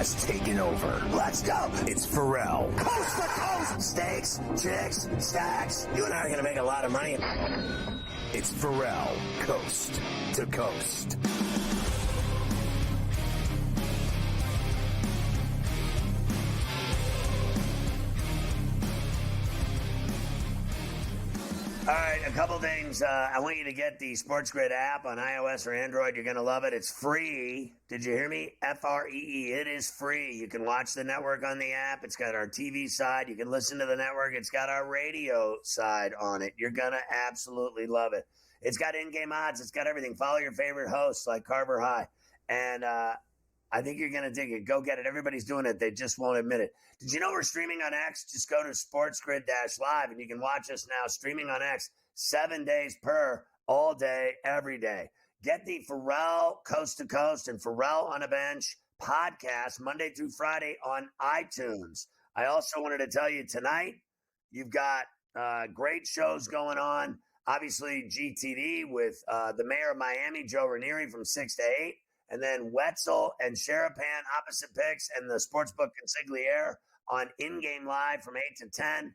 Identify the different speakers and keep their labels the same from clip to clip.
Speaker 1: has taken over. Let's go. It's Ferrall. Coast to coast. Steaks, chicks, stacks. You and I are going to make a lot of money. It's Ferrall, coast to coast. All right, a couple things. I want you to get the SportsGrid app on iOS or Android. You're going to love it. It's free. Did you hear me? F-R-E-E. It is free. You can watch the network on the app. It's got our TV side. You can listen to the network. It's got our radio side on it. You're going to absolutely love it. It's got in-game odds. It's got everything. Follow your favorite hosts like Carver High. And I think you're going to dig it. Go get it. Everybody's doing it. They just won't admit it. Did you know we're streaming on X? Just go to SportsGrid-Live, and you can watch us now streaming on X 7 days per, all day, every day. Get the Ferrall Coast to Coast and Ferrall on a Bench podcast Monday through Friday on iTunes. I also wanted to tell you tonight, you've got great shows going on. Obviously, GTD with the mayor of Miami, Joe Ranieri, from 6 to 8. And then Wetzel and Sherapan, opposite picks, and the Sportsbook Consigliere on In-Game Live from 8 to 10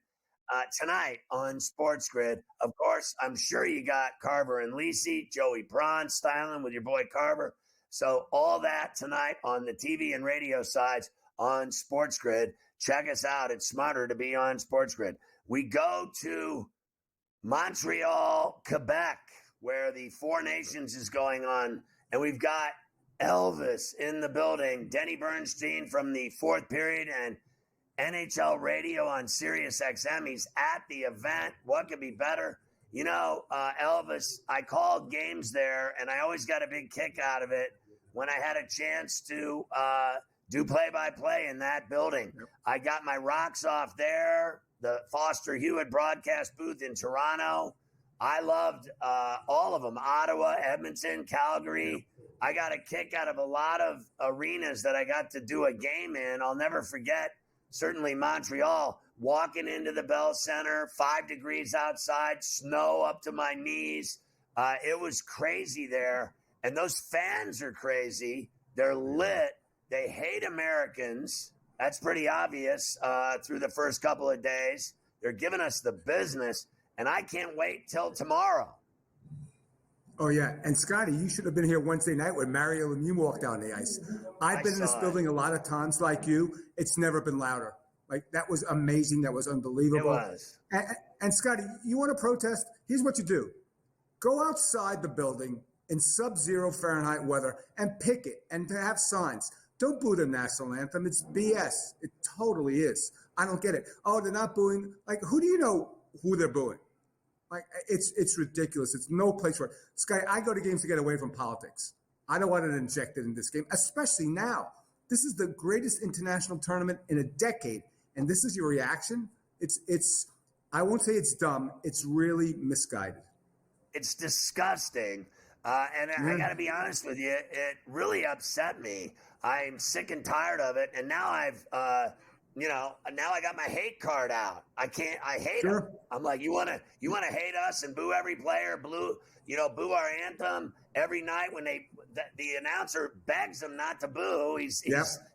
Speaker 1: tonight on SportsGrid. Of course, I'm sure you got Carver and Lisi, Joey Prawn, styling with your boy Carver. So all that tonight on the TV and radio sides on SportsGrid. Check us out. It's smarter to be on SportsGrid. We go to Montreal, Quebec, where the Four Nations is going on, and we've got Elvis in the building. Denny Bernstein from the Fourth Period and NHL Radio on Sirius XM. He's at the event. What could be better? You know, Elvis, I called games there, and I always got a big kick out of it when I had a chance to do play-by-play in that building. Yep. I got my rocks off there, the Foster Hewitt broadcast booth in Toronto. I loved all of them, Ottawa, Edmonton, Calgary. Yep. I got a kick out of a lot of arenas that I got to do a game in. I'll never forget, certainly Montreal, walking into the Bell Center, 5 degrees outside, snow up to my knees. It was crazy there. And those fans are crazy. They're lit. They hate Americans. That's pretty obvious through the first couple of days. They're giving us the business. And I can't wait till tomorrow.
Speaker 2: Oh, yeah. And, Scotty, you should have been here Wednesday night when Mario Lemieux walked down the ice. I've been in this building a lot of times like you. It's never been louder. Like, that was amazing. That was unbelievable.
Speaker 1: It was.
Speaker 2: And Scotty, you want to protest? Here's what you do. Go outside the building in sub-zero Fahrenheit weather and picket and have signs. Don't boo the national anthem. It's BS. It totally is. I don't get it. Oh, they're not booing. Like, who do you know who they're booing? Like, it's ridiculous. It's no place for it. Scotty, I go to games to get away from politics. I don't want it injected in this game, especially now. This is the greatest international tournament in a decade, and this is your reaction? It's. I won't say it's dumb. It's really misguided.
Speaker 1: It's disgusting. And I got to be honest with you, it really upset me. I'm sick and tired of it. And now now I got my hate card out. I hate them. I'm like, you want to hate us and boo every player, boo our anthem every night when the announcer begs them not to boo. He's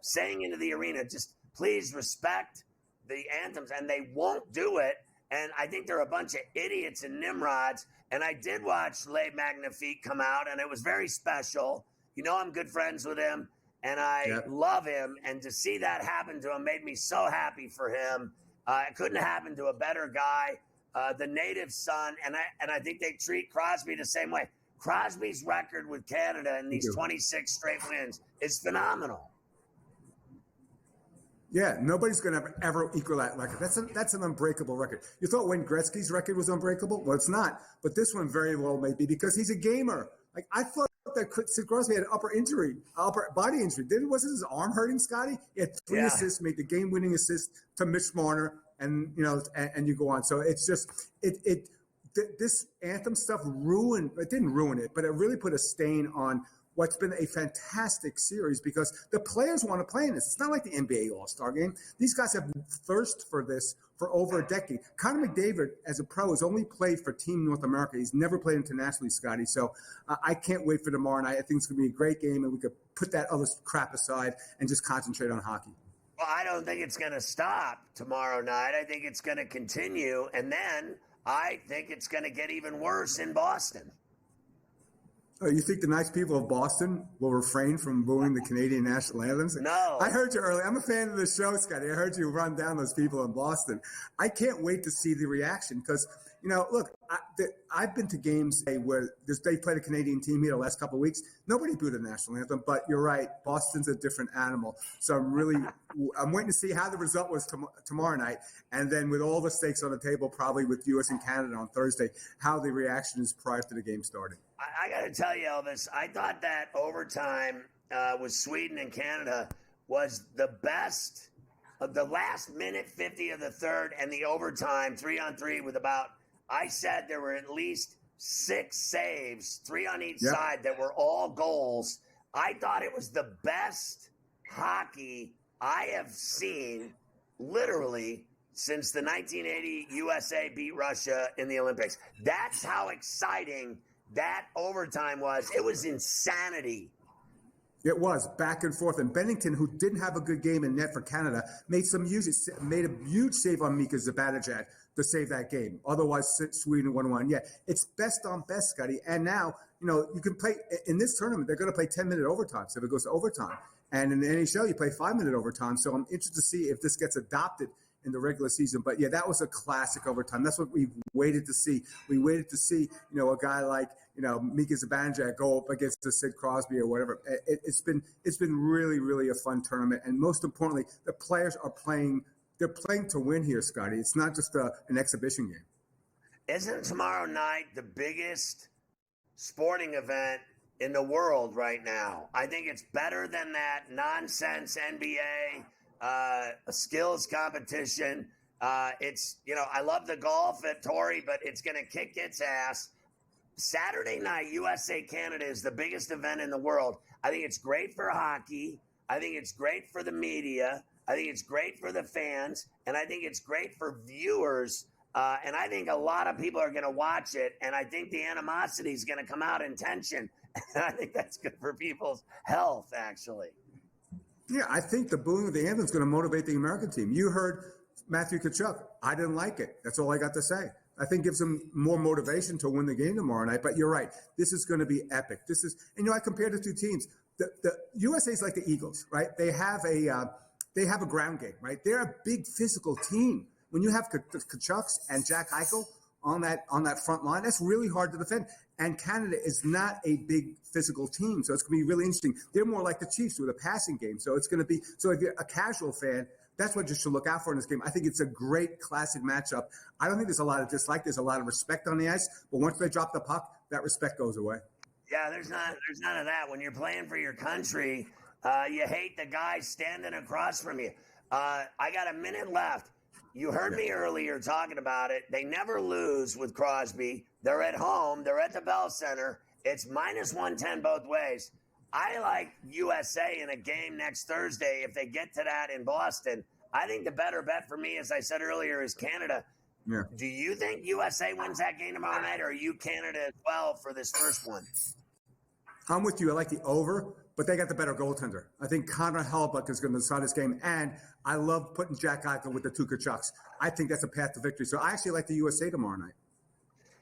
Speaker 1: saying into the arena, just please respect the anthems, and they won't do it. And I think they're a bunch of idiots and nimrods. And I did watch Le Magnifique come out, and it was very special. You know, I'm good friends with him, and I love him. And to see that happen to him made me so happy for him. It couldn't happen to a better guy, the native son. And I think they treat Crosby the same way. Crosby's record with Canada in these 26 straight wins is phenomenal.
Speaker 2: Yeah, nobody's going to ever equal that record. That's an unbreakable record. You thought Wayne Gretzky's record was unbreakable? Well, it's not. But this one very well may be because he's a gamer. Like, I thought that Sid Crosby had an upper body injury. Wasn't his arm hurting, Scotty? He had 3 assists, made the game-winning assist to Mitch Marner, and you go on. So it's just this anthem stuff ruined. It didn't ruin it, but it really put a stain on what's been a fantastic series because the players want to play in this. It's not like the NBA All-Star game. These guys have thirst for this for over a decade. Connor McDavid, as a pro, has only played for Team North America. He's never played internationally, Scotty. So I can't wait for tomorrow night. I think it's going to be a great game, and we could put that other crap aside and just concentrate on hockey.
Speaker 1: Well, I don't think it's going to stop tomorrow night. I think it's going to continue, and then I think it's going to get even worse in Boston.
Speaker 2: Oh, you think the nice people of Boston will refrain from booing the Canadian national anthems?
Speaker 1: No.
Speaker 2: I heard you earlier. I'm a fan of the show, Scotty. I heard you run down those people in Boston. I can't wait to see the reaction because, look, I've been to games where they played a Canadian team here the last couple of weeks. Nobody booed the national anthem, but you're right. Boston's a different animal. So I'm waiting to see how the result was tomorrow night. And then with all the stakes on the table, probably with U.S. and Canada on Thursday, how the reaction is prior to the game starting.
Speaker 1: I got to tell you, Elvis, I thought that overtime with Sweden and Canada was the best of the last minute 50 of the third and the overtime 3-on-3 with I said there were at least 6 saves, 3 on each side that were all goals. I thought it was the best hockey I have seen literally since the 1980 USA beat Russia in the Olympics. That's how exciting that overtime was. It was insanity.
Speaker 2: It was back and forth. And Bennington, who didn't have a good game in net for Canada, made a huge save on Mika Zibanejad to save that game. Otherwise, Sweden 1-1. Yeah, it's best on best, Scotty. And now, you can play in this tournament. They're going to play 10-minute overtime. So if it goes to overtime, and in the NHL, you play 5-minute overtime. So I'm interested to see if this gets adopted in the regular season. But yeah, that was a classic overtime. That's what we waited to see. We waited to see, a guy like, Mika Zibanejad go up against Sid Crosby or whatever. It's been really, really a fun tournament. And most importantly, the players are playing. They're playing to win here, Scotty. It's not just an exhibition game.
Speaker 1: Isn't tomorrow night the biggest sporting event in the world right now? I think it's better than that nonsense NBA a skills competition. It's, I love the golf at Torrey, but it's going to kick its ass. Saturday night, USA-Canada is the biggest event in the world. I think it's great for hockey. I think it's great for the media. I think it's great for the fans. And I think it's great for viewers. And I think a lot of people are going to watch it. And I think the animosity is going to come out in tension. And I think that's good for people's health, actually.
Speaker 2: Yeah, I think the booing of the anthem is going to motivate the American team. You heard Matthew Tkachuk. I didn't like it. That's all I got to say. I think gives them more motivation to win the game tomorrow night. But you're right. This is going to be epic. I compared the two teams. The USA is like the Eagles, right? They have a ground game, right? They're a big physical team. When you have Tkachuks and Jack Eichel on that front line, that's really hard to defend. And Canada is not a big physical team, so it's going to be really interesting. They're more like the Chiefs with a passing game, so it's going to be. So if you're a casual fan, that's what you should look out for in this game. I think it's a great classic matchup. I don't think there's a lot of dislike. There's a lot of respect on the ice, but once they drop the puck, that respect goes away.
Speaker 1: Yeah, there's none of that. When you're playing for your country, you hate the guy standing across from you. I got a minute left. You heard me earlier talking about it. They never lose with Crosby. They're at home. They're at the Bell Center. It's -110 both ways. I like USA in a game next Thursday if they get to that in Boston. I think the better bet for me, as I said earlier, is Canada.
Speaker 2: Yeah.
Speaker 1: Do you think USA wins that game tomorrow night, or are you Canada as well for this first one?
Speaker 2: I'm with you. I like the over, but they got the better goaltender. I think Connor Hellebuyck is going to decide this game, and I love putting Jack Eichel with the two Tkachuks. I think that's a path to victory. So I actually like the USA tomorrow night.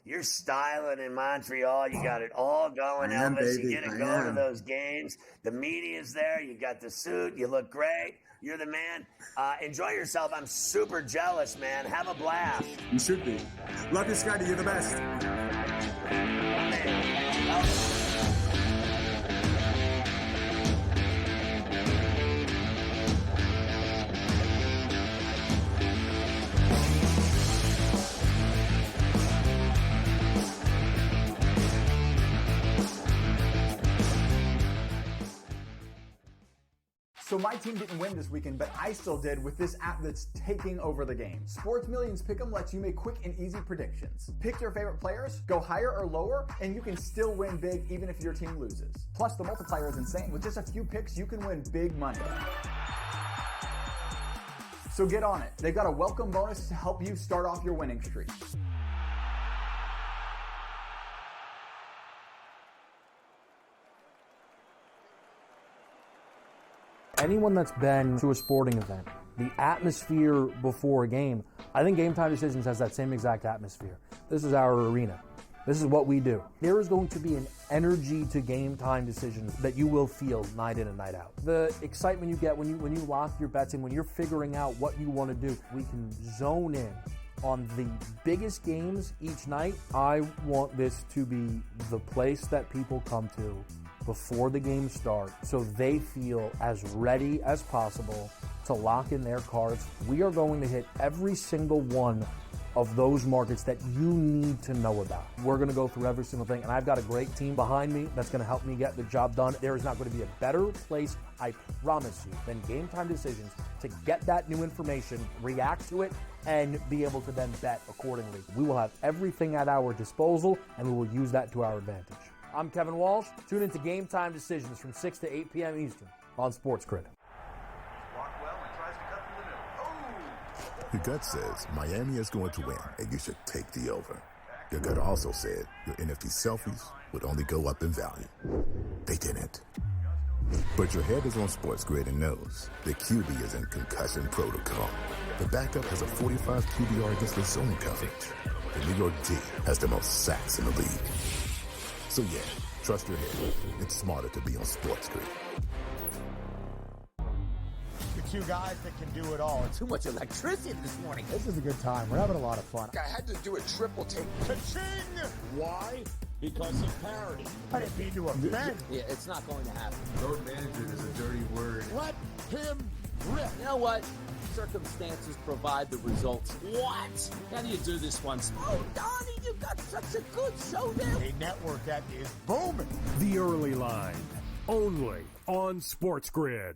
Speaker 1: You're styling in Montreal. You got it all going, Elvis. You get to go to those games. The media's there. You got the suit. You look great. You're the man. Enjoy yourself. I'm super jealous, man. Have a blast.
Speaker 2: You should be. Love you, Scotty. You're the best.
Speaker 3: So my team didn't win this weekend, but I still did with this app that's taking over the game. Sports Millions Pick'em lets you make quick and easy predictions. Pick your favorite players, go higher or lower, and you can still win big even if your team loses. Plus, the multiplier is insane. With just a few picks, you can win big money. So get on it. They've got a welcome bonus to help you start off your winning streak.
Speaker 4: Anyone that's been to a sporting event, the atmosphere before a game, I think Game Time Decisions has that same exact atmosphere. This is our arena. This is what we do. There is going to be an energy to Game Time Decisions that you will feel night in and night out. The excitement you get when you lock your bets in, when you're figuring out what you want to do, we can zone in on the biggest games each night. I want this to be the place that people come to before the games start so they feel as ready as possible to lock in their cards. We are going to hit every single one of those markets that you need to know about. We're going to go through every single thing, and I've got a great team behind me that's going to help me get the job done. There is not going to be a better place, I promise you, than Game Time Decisions to get that new information, react to it, and be able to then bet accordingly. We will have everything at our disposal, and we will use that to our advantage. I'm Kevin Walsh. Tune into Game Time Decisions from 6 to 8 p.m. Eastern on SportsGrid.
Speaker 5: Your gut says Miami is going to win, and you should take the over. Your gut also said your NFT selfies would only go up in value. They didn't. But your head is on SportsGrid and knows the QB is in concussion protocol. The backup has a 45 QBR against the zone coverage. The New York D has the most sacks in the league. So yeah, trust your head. It's smarter to be on SportsGrid.
Speaker 6: The two guys that can do it all.
Speaker 7: Too much electricity this morning.
Speaker 6: This is a good time. We're having a lot of fun.
Speaker 7: I had to do a triple take.
Speaker 6: Ka-ching!
Speaker 8: Why? Because of parity.
Speaker 6: I didn't mean to offend.
Speaker 7: Yeah, it's not going to happen.
Speaker 9: Road management is a dirty word.
Speaker 6: Let him rip.
Speaker 7: You know what? Circumstances provide the results. What? How do you do this once? Oh, Donnie, you got such a good show there.
Speaker 6: A network that is booming.
Speaker 10: The Early Line, only on SportsGrid.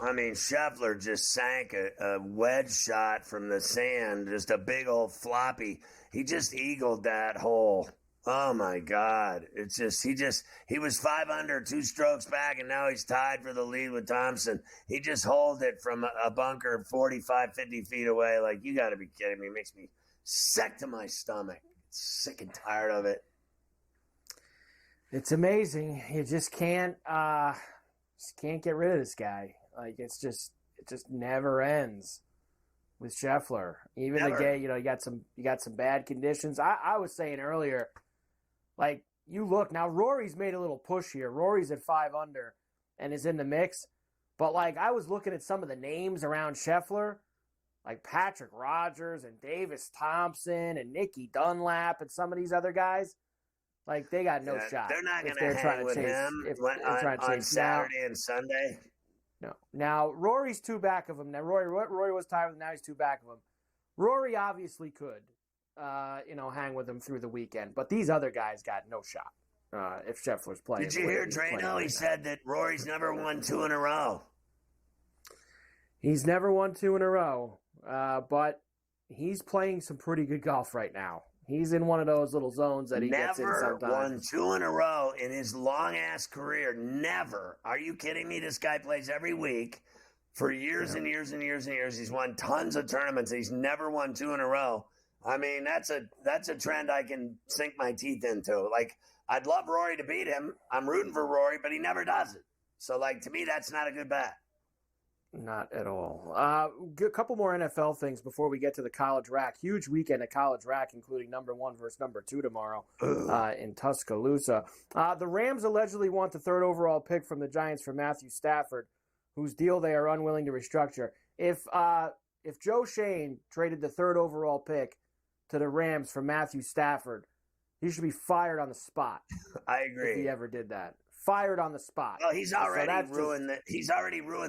Speaker 1: I mean, Scheffler just sank a wedge shot from the sand, just a big old floppy. He just eagled that hole. Oh my God. It's just, he was 5 under, 2 strokes back, and now he's tied for the lead with Thompson. He just holed it from a bunker 45, 50 feet away. Like, you got to be kidding me. It makes me sick to my stomach. Sick and tired of it.
Speaker 11: It's amazing. You just can't get rid of this guy. Like, it just never ends with Scheffler. Even
Speaker 1: Never.
Speaker 11: the game, you got some bad conditions. I was saying earlier, like, you look now, Rory's made a little push here. Rory's at 5 under and is in the mix. But like, I was looking at some of the names around Scheffler, like Patrick Rogers and Davis Thompson and Nicky Dunlap and some of these other guys. Like, they got no shot.
Speaker 1: They're not going to hang with him on Saturday and Sunday.
Speaker 11: No. Now, Rory's 2 back of him. Now, Rory was tied with him. Now he's 2 back of him. Rory obviously could, hang with him through the weekend. But these other guys got no shot if Scheffler's playing.
Speaker 1: Did you hear Drano? He said that Rory's never won 2 in a row.
Speaker 11: He's never won 2 in a row, but he's playing some pretty good golf right now. He's in one of those little zones that he gets in sometimes.
Speaker 1: Never won 2 in a row in his long-ass career. Never. Are you kidding me? This guy plays every week for years and years and years and years. He's won tons of tournaments. He's never won 2 in a row. I mean, that's a trend I can sink my teeth into. Like, I'd love Rory to beat him. I'm rooting for Rory, but he never does it. So, like, to me, that's not a good bet.
Speaker 11: Not at all. A couple more NFL things before we get to the college rack. Huge weekend at college rack, including number 1 versus number 2 tomorrow in Tuscaloosa. The Rams allegedly want the 3rd overall pick from the Giants for Matthew Stafford, whose deal they are unwilling to restructure. If Joe Shane traded the 3rd overall pick to the Rams for Matthew Stafford, he should be fired on the spot.
Speaker 1: I agree.
Speaker 11: If he ever did that. Fired on the spot.
Speaker 1: Well, he's already ruined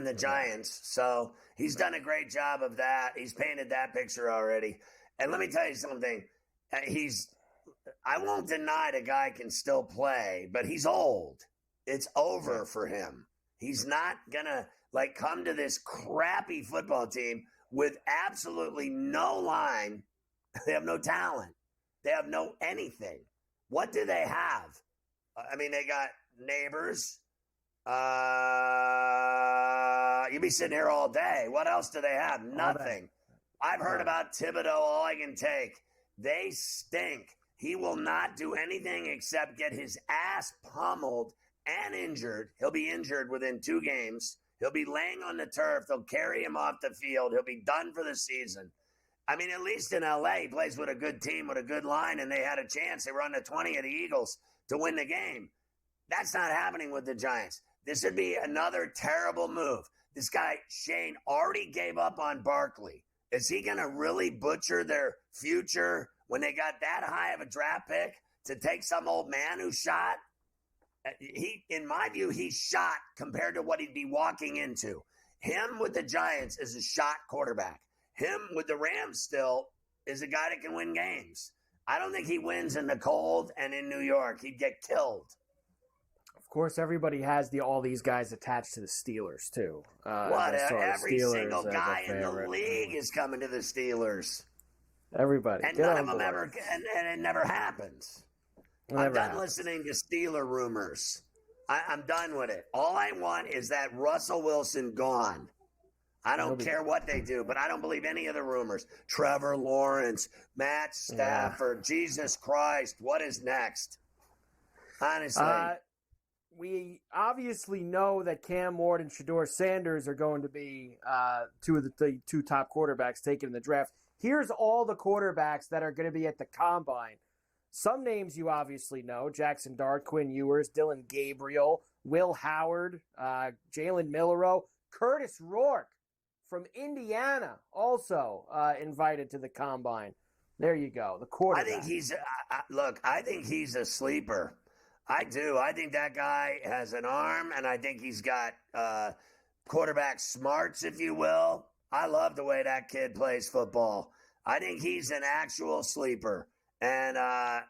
Speaker 1: the Giants, so he's done a great job of that. He's painted that picture already. And let me tell you something. I won't deny the guy can still play, but he's old. It's over for him. He's not going to come to this crappy football team with absolutely no line. They have no talent. They have no anything. What do they have? I mean, they got Neighbors. You'd be sitting here all day. What else do they have? Nothing. I've heard about Thibodeau all I can take. They stink. He will not do anything except get his ass pummeled and injured. He'll be injured within 2 games. He'll be laying on the turf. They'll carry him off the field. He'll be done for the season. I mean, at least in L.A., he plays with a good team, with a good line, and they had a chance. They were on the 20 of the Eagles to win the game. That's not happening with the Giants. This would be another terrible move. This guy, Shane, already gave up on Barkley. Is he going to really butcher their future when they got that high of a draft pick to take some old man who shot? In my view, he's shot compared to what he'd be walking into. Him with the Giants is a shot quarterback. Him with the Rams still is a guy that can win games. I don't think he wins in the cold and in New York. He'd get killed.
Speaker 11: Of course, everybody has all these guys attached to the Steelers, too.
Speaker 1: Every single guy in the league is coming to the Steelers.
Speaker 11: Everybody.
Speaker 1: And none of them ever, and it never happens. I'm done listening to Steeler rumors. I'm done with it. All I want is that Russell Wilson gone. I don't care what they do, but I don't believe any of the rumors. Trevor Lawrence, Matt Stafford, Jesus Christ, what is next? Honestly.
Speaker 11: We obviously know that Cam Ward and Shedeur Sanders are going to be 2 of the 2 top quarterbacks taken in the draft. Here's all the quarterbacks that are going to be at the Combine. Some names you obviously know: Jackson Dart, Quinn Ewers, Dylan Gabriel, Will Howard, Jalen Milroe, Curtis Rourke from Indiana, also invited to the Combine. There you go, the quarterback.
Speaker 1: I think he's a sleeper. I do. I think that guy has an arm, and I think he's got quarterback smarts, if you will. I love the way that kid plays football. I think he's an actual sleeper. And I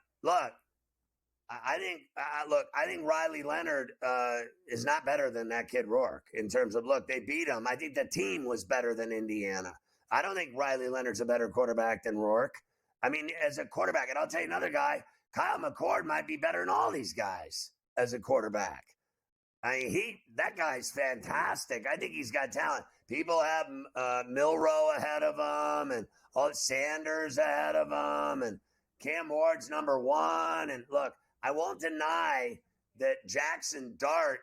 Speaker 1: think Riley Leonard is not better than that kid Rourke in terms of, they beat him. I think the team was better than Indiana. I don't think Riley Leonard's a better quarterback than Rourke. I mean, as a quarterback, and I'll tell you another guy, Kyle McCord might be better than all these guys as a quarterback. I mean, that guy's fantastic. I think he's got talent. People have Milroe ahead of him, and Sanders ahead of him, and Cam Ward's number 1. And look, I won't deny that Jackson Dart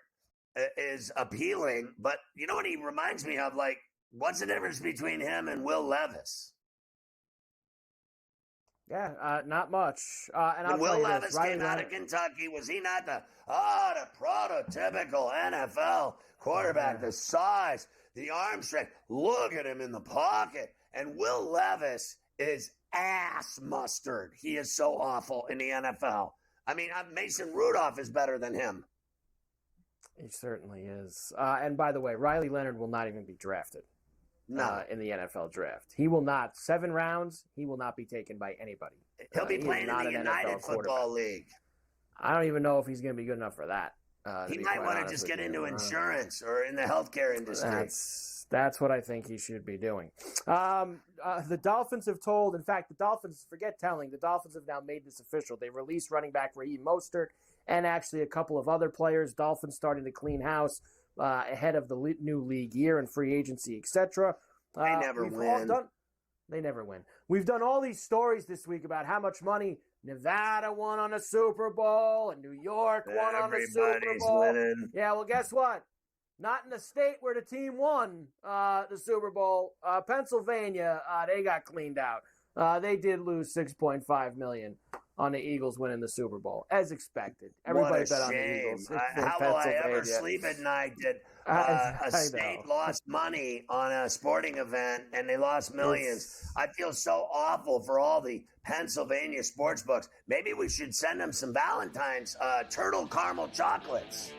Speaker 1: is appealing, but you know what he reminds me of? What's the difference between him and Will Levis?
Speaker 11: Yeah, not much. And
Speaker 1: Will Levis came out of Kentucky. Was he not the prototypical NFL quarterback? The size, the arm strength. Look at him in the pocket. And Will Levis is ass mustard. He is so awful in the NFL. I mean, Mason Rudolph is better than him.
Speaker 11: He certainly is. And by the way, Riley Leonard will not even be drafted. No. In the NFL draft. He will not. 7 rounds, he will not be taken by anybody.
Speaker 1: He'll be playing in the United Football League.
Speaker 11: I don't even know if he's going to be good enough for that.
Speaker 1: He might want to just get into insurance or in the healthcare industry.
Speaker 11: That's what I think he should be doing. The Dolphins have told, in fact, the Dolphins have now made this official. They released running back Raheem Mostert and actually a couple of other players. Dolphins starting to clean house ahead of the new league year and free agency, etc.
Speaker 1: They never win.
Speaker 11: They never win. We've done all these stories this week about how much money Nevada won on a Super Bowl and New York won on a Super Bowl.
Speaker 1: Winning.
Speaker 11: Yeah, well, guess what? Not in the state where the team won the Super Bowl. Pennsylvania, they got cleaned out. They did lose $6.5 million on the Eagles winning the Super Bowl, as expected. Everybody bet on the Eagles.
Speaker 1: How will I ever sleep at night a state lost money on a sporting event and they lost millions. I feel so awful for all the Pennsylvania sports books. Maybe we should send them some Valentine's turtle caramel chocolates.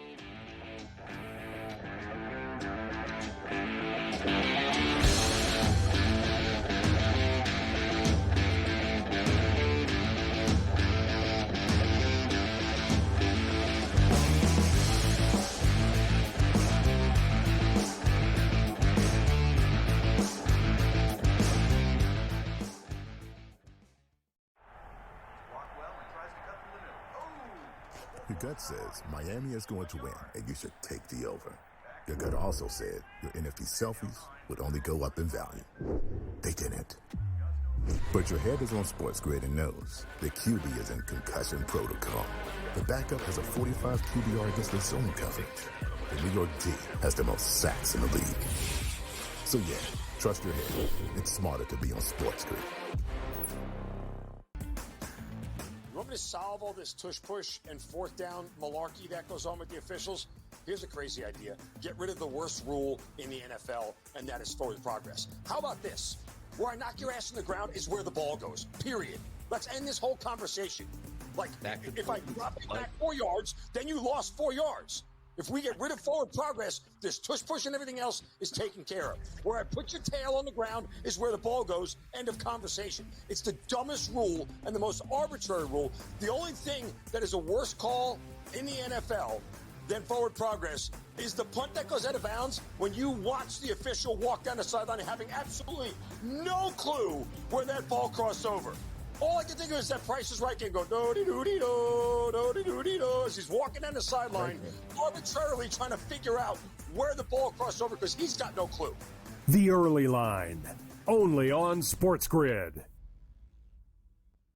Speaker 5: Your gut says Miami is going to win, and you should take the over. Your gut also said your NFT selfies would only go up in value. They didn't. But your head is on SportsGrid and knows the QB is in concussion protocol. The backup has a 45 QBR against the zone coverage. The New York D has the most sacks in the league. So yeah, trust your head. It's smarter to be on SportsGrid.
Speaker 8: You want me to solve all this tush-push and fourth down malarkey that goes on with the officials? Here's a crazy idea. Get rid of the worst rule in the NFL, and that is forward progress. How about this? Where I knock your ass on the ground is where the ball goes, period. Let's end this whole conversation. Like, if I drop you back 4 yards, then you lost 4 yards. If we get rid of forward progress, this tush-push and everything else is taken care of. Where I put your tail on the ground is where the ball goes, end of conversation. It's the dumbest rule and the most arbitrary rule. The only thing that is a worse call in the NFL than forward progress is the punt that goes out of bounds when you watch the official walk down the sideline having absolutely no clue where that ball crossed over. All I can think of is that Price is Right game go do-de-do-de-do, do-de-do-de-do, as he's walking down the sideline, arbitrarily trying to figure out where the ball crossed over because he's got no clue.
Speaker 10: The Early Line, only on SportsGrid.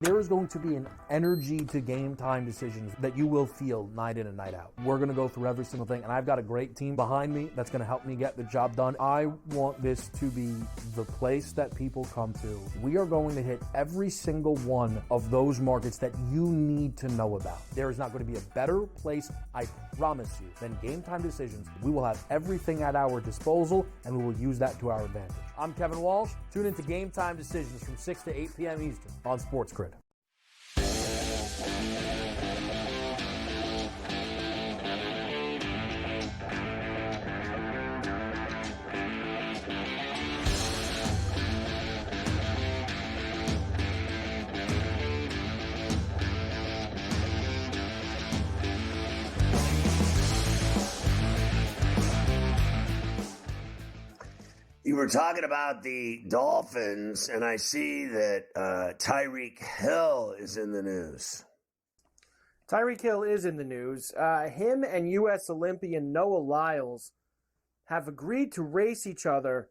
Speaker 4: There is going to be an energy to game time decisions that you will feel night in and night out. We're going to go through every single thing, and I've got a great team behind me that's going to help me get the job done. I want this to be the place that people come to. We are going to hit every single one of those markets that you need to know about. There is not going to be a better place, I promise you, than Game Time Decisions. We will have everything at our disposal, and we will use that to our advantage. I'm Kevin Walsh. Tune into Game Time Decisions from 6 to 8 p.m. Eastern on SportsGrid.
Speaker 1: You were talking about the Dolphins, and I see that Tyreek Hill is in the news.
Speaker 11: Tyreek Hill is in the news. Him and U.S. Olympian Noah Lyles have agreed to race each other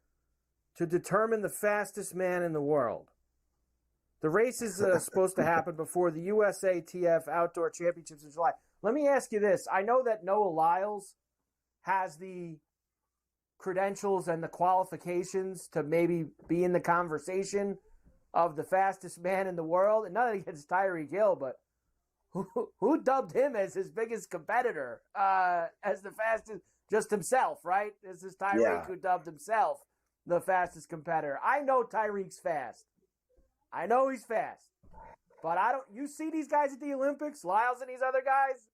Speaker 11: to determine the fastest man in the world. The race is supposed to happen before the USATF Outdoor Championships in July. Let me ask you this. I know that Noah Lyles has the credentials and the qualifications to maybe be in the conversation of the fastest man in the world. And nothing against Tyreek Hill, but who dubbed him as his biggest competitor, as the fastest, just himself, right? This is Tyreek who dubbed himself the fastest competitor. I know Tyreek's fast. I know he's fast. But you see these guys at the Olympics, Lyles and these other guys?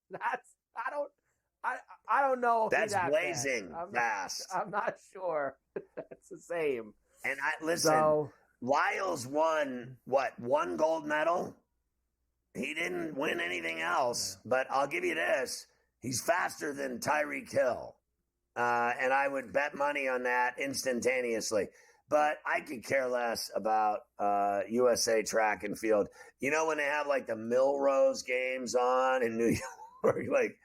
Speaker 11: I don't know if
Speaker 1: that's
Speaker 11: that
Speaker 1: blazing fast.
Speaker 11: I'm not sure that's the same.
Speaker 1: And listen, Lyles won one gold medal? He didn't win anything else, but I'll give you this. He's faster than Tyreek Hill. And I would bet money on that instantaneously. But I could care less about USA track and field. You know, when they have like the Milrose games on in New York, like,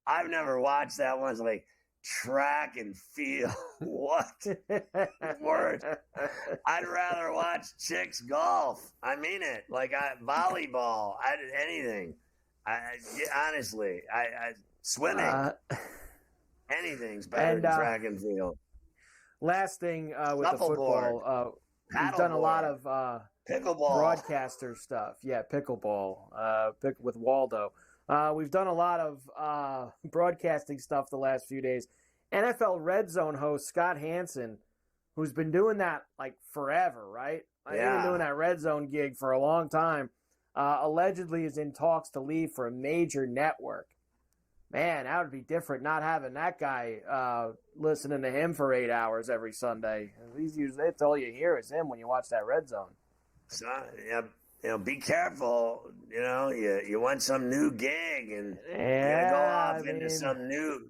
Speaker 1: I've never watched that one. It's like track and field. What word? I'd rather watch chicks golf. I mean it. Like volleyball. Anything. Honestly, swimming. Anything's better than track and field.
Speaker 11: Last thing with the football, we've done a lot of
Speaker 1: pickleball
Speaker 11: broadcaster stuff. Yeah, pickleball with Waldo. We've done a lot of broadcasting stuff the last few days, NFL Red Zone host Scott Hansen, who's been doing that like forever, right? He's been doing that Red Zone gig for a long time. Allegedly is in talks to leave for a major network. Man, that would be different not having that guy listening to him for 8 hours every Sunday. That's all you hear is him when you watch that Red Zone.
Speaker 1: So, be careful. You want some new gig and you're gonna go off into some new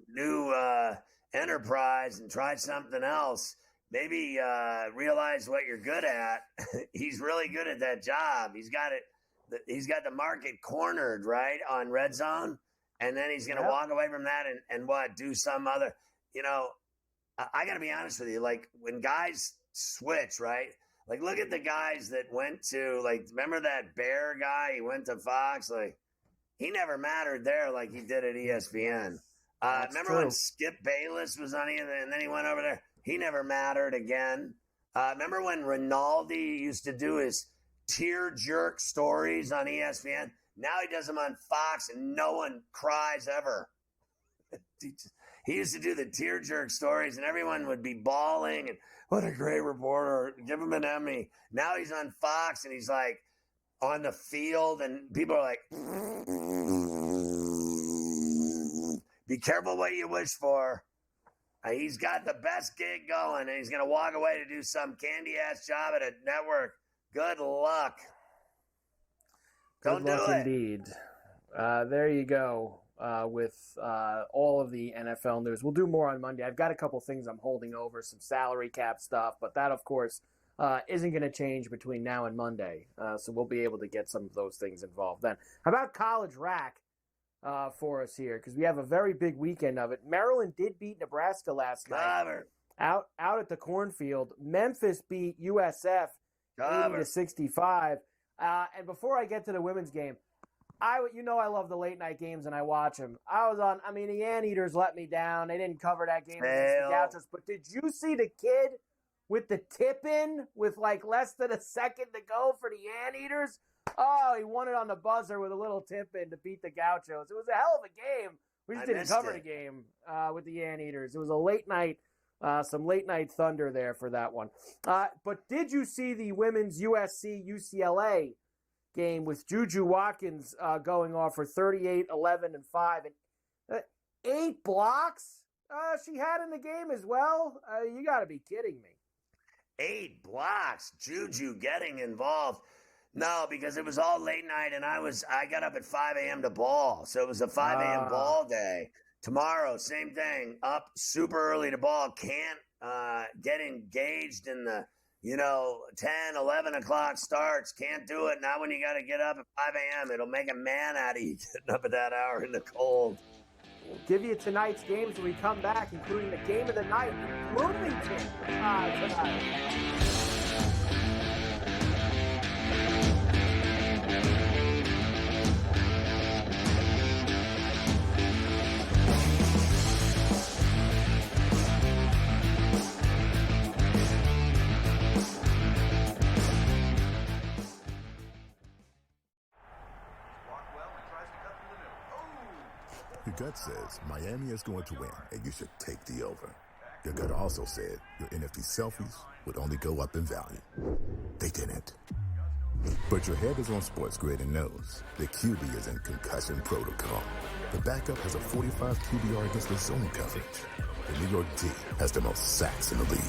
Speaker 1: enterprise and try something else. Maybe realize what you're good at. He's really good at that job. He's got it. He's got the market cornered, right, on Red Zone, and then he's going to walk away from that and do some other. I got to be honest with you. Like when guys switch, right? Like look at the guys that went to remember that Bear guy? He went to Fox. Like he never mattered there like he did at ESPN. Remember when Skip Bayless was on ESPN and then he went over there? He never mattered again. Remember when Rinaldi used to do his tear jerk stories on ESPN? Now he does them on Fox and no one cries ever. He used to do the tear jerk stories and everyone would be bawling and what a great reporter, give him an Emmy. Now he's on Fox and he's like on the field and people are like, be careful what you wish for. He's got the best gig going, and he's going to walk away to do some candy-ass job at a network. Good luck. Don't do it.
Speaker 11: Good luck indeed. There you go with all of the NFL news. We'll do more on Monday. I've got a couple things I'm holding over, some salary cap stuff, but that, of course, isn't going to change between now and Monday. So we'll be able to get some of those things involved then. How about college rack? For us here because we have a very big weekend of it. Maryland did beat Nebraska last night out at the cornfield. Memphis beat USF 80-65. And before I get to the women's game, I love the late night games and I watch them. The Anteaters let me down. They didn't cover that game against the Gauchos. But did you see the kid with the tip in with like less than a second to go for the Anteaters? Oh, he won it on the buzzer with a little tip-in to beat the Gauchos. It was a hell of a game. We just didn't cover the game with the Anteaters. It was a late night, some late-night thunder there for that one. But did you see the women's USC-UCLA game with Juju Watkins going off for 38, 11, and 5? And 8 blocks she had in the game as well? You got to be kidding me.
Speaker 1: 8 blocks. Juju getting involved. No, because it was all late night, and I got up at 5 a.m. to ball, so it was a 5 a.m. ball day. Tomorrow, same thing, up super early to ball. Can't get engaged in the 10, 11 o'clock starts. Can't do it. Not when you got to get up at 5 a.m. It'll make a man out of you getting up at that hour in the cold.
Speaker 11: We'll give you tonight's games when we come back, including the game of the night in Bloomington tonight.
Speaker 5: Your gut says Miami is going to win, and you should take the over. Your gut also said your NFT selfies would only go up in value. They didn't. But your head is on SportsGrid and knows the QB is in concussion protocol. The backup has a 45 QBR against the zone coverage. The New York D has the most sacks in the league.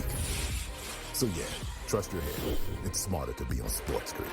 Speaker 5: So yeah, trust your head. It's smarter to be on SportsGrid.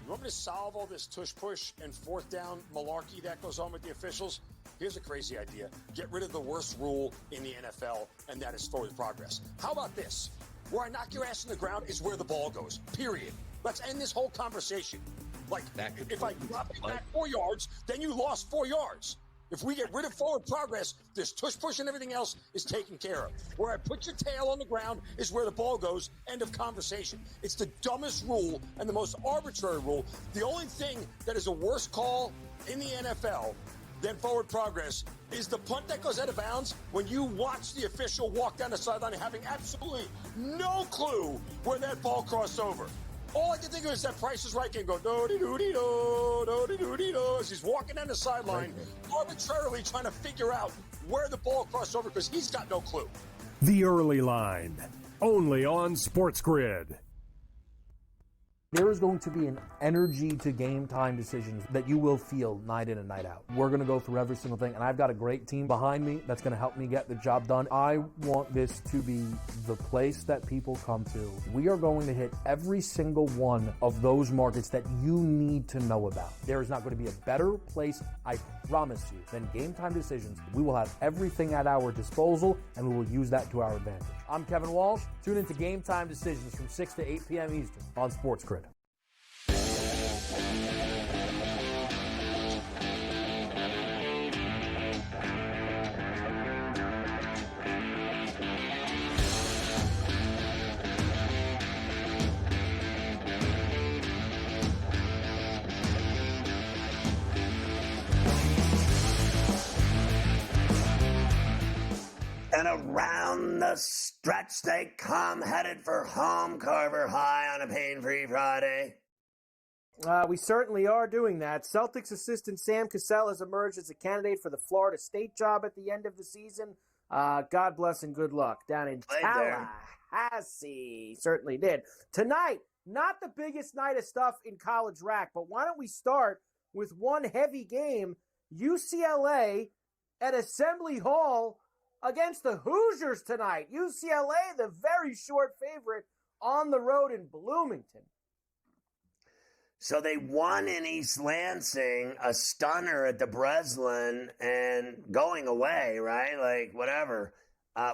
Speaker 8: You want me to solve all this tush-push and fourth down malarkey that goes on with the officials? Here's a crazy idea. Get rid of the worst rule in the NFL, and that is forward progress. How about this? Where I knock your ass in the ground is where the ball goes, period. Let's end this whole conversation. Like, if I drop you back 4 yards, then you lost 4 yards. If we get rid of forward progress, this tush-push and everything else is taken care of. Where I put your tail on the ground is where the ball goes, end of conversation. It's the dumbest rule and the most arbitrary rule. The only thing that is a worse call in the NFL than forward progress is the punt that goes out of bounds when you watch the official walk down the sideline having absolutely no clue where that ball crossed over. All I can think of is that Price is Right game go do-de-do-de-do, do-de-do-de-do, as he's walking down the sideline, arbitrarily trying to figure out where the ball crossed over because he's got no clue.
Speaker 10: The Early Line, only on SportsGrid.
Speaker 4: There is going to be an energy to game time decisions that you will feel night in and night out. We're going to go through every single thing, and I've got a great team behind me that's going to help me get the job done. I want this to be the place that people come to. We are going to hit every single one of those markets that you need to know about. There is not going to be a better place, I promise you, than Game Time Decisions. We will have everything at our disposal, and we will use that to our advantage. I'm Kevin Walsh. Tune into Game Time Decisions from 6 to 8 p.m. Eastern on SportsGrid.
Speaker 1: And around the stretch they come, headed for home, Carver High on a pain-free Friday.
Speaker 11: We certainly are doing that. Celtics assistant Sam Cassell has emerged as a candidate for the Florida State job at the end of the season. God bless and good luck down in Tallahassee. Certainly did. Tonight, not the biggest night of stuff in college rack, but why don't we start with one heavy game, UCLA at Assembly Hall against the Hoosiers tonight. UCLA, the very short favorite on the road in Bloomington.
Speaker 1: So they won in East Lansing, a stunner at the Breslin, and going away, right? Like, whatever.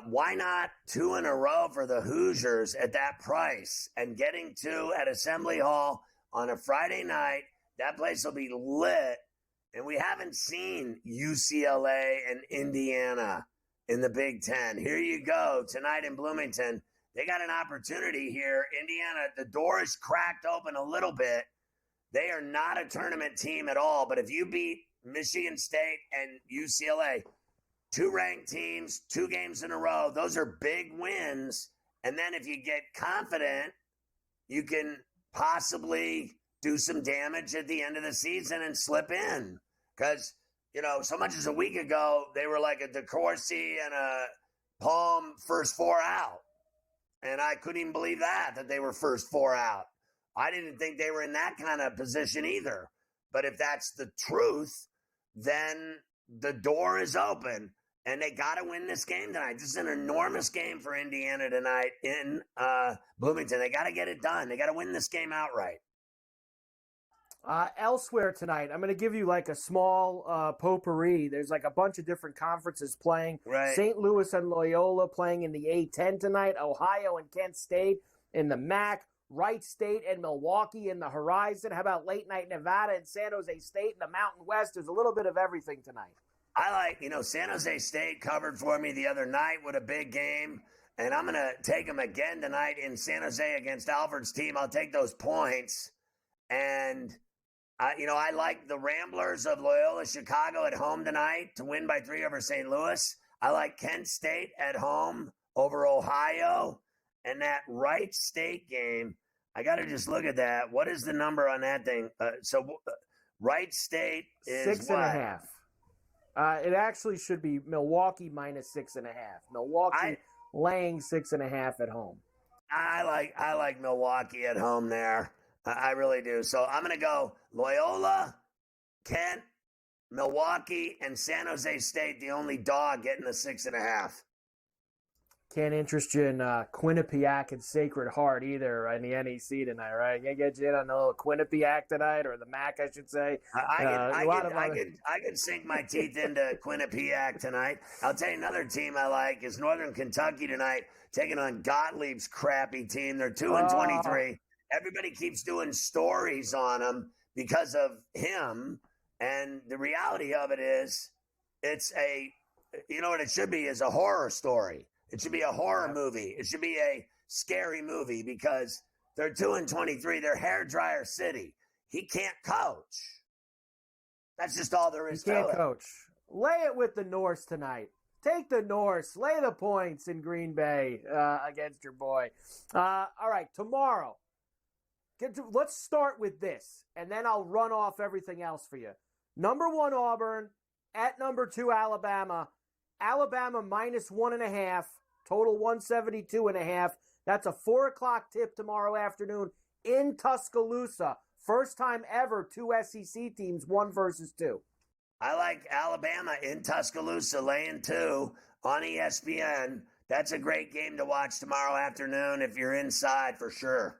Speaker 1: Why not 2 in a row for the Hoosiers at that price? And getting 2 at Assembly Hall on a Friday night, that place will be lit. And we haven't seen UCLA and Indiana in the Big Ten. Here you go, tonight in Bloomington. They got an opportunity here. Indiana, the door is cracked open a little bit. They are not a tournament team at all. But if you beat Michigan State and UCLA, 2 ranked teams, 2 games in a row, those are big wins. And then if you get confident, you can possibly do some damage at the end of the season and slip in. Because, so much as a week ago, they were like a DeCourcy and a Palm first 4 out. And I couldn't even believe that they were first 4 out. I didn't think they were in that kind of position either. But if that's the truth, then the door is open, and they got to win this game tonight. This is an enormous game for Indiana tonight in Bloomington. They got to get it done. They got to win this game outright.
Speaker 11: Elsewhere tonight, I'm going to give you like a small potpourri. There's like a bunch of different conferences playing.
Speaker 1: Right.
Speaker 11: St. Louis and Loyola playing in the A-10 tonight. Ohio and Kent State in the MAC. Wright State and Milwaukee in the Horizon. How about late night Nevada and San Jose State in the Mountain West? There's a little bit of everything tonight.
Speaker 1: I like, San Jose State covered for me the other night with a big game. And I'm going to take them again tonight in San Jose against Alfred's team. I'll take those points. And, I like the Ramblers of Loyola Chicago at home tonight to win by 3 over St. Louis. I like Kent State at home over Ohio. And that Wright State game, I got to just look at that. What is the number on that thing? Wright State is
Speaker 11: 6.5. It actually should be Milwaukee minus 6.5. Milwaukee laying 6.5 at home.
Speaker 1: I like Milwaukee at home there. I really do. So I'm going to go Loyola, Kent, Milwaukee, and San Jose State, the only dog getting the 6.5.
Speaker 11: Can't interest you in Quinnipiac and Sacred Heart either in the NEC tonight, right? Can't get you in on the little Quinnipiac tonight, or the MAC, I should say.
Speaker 1: I could sink my teeth into Quinnipiac tonight. I'll tell you another team I like is Northern Kentucky tonight, taking on Gottlieb's crappy team. They're 2-23. Everybody keeps doing stories on them because of him, and the reality of it is, it's what it should be is a horror story. It should be a horror movie. It should be a scary movie because they're 2-23. They're hairdryer city. He can't coach. That's just all there is to it.
Speaker 11: He can't coach. Lay it with the Norse tonight. Take the Norse. Lay the points in Green Bay against your boy. All right, tomorrow. let's start with this, and then I'll run off everything else for you. Number 1, Auburn, at number 2, Alabama. Alabama minus 1.5, total 172.5. That's a 4 o'clock tip tomorrow afternoon in Tuscaloosa. First time ever 2 SEC teams, 1 versus 2.
Speaker 1: I like Alabama in Tuscaloosa, laying 2 on ESPN. That's a great game to watch tomorrow afternoon if you're inside for sure.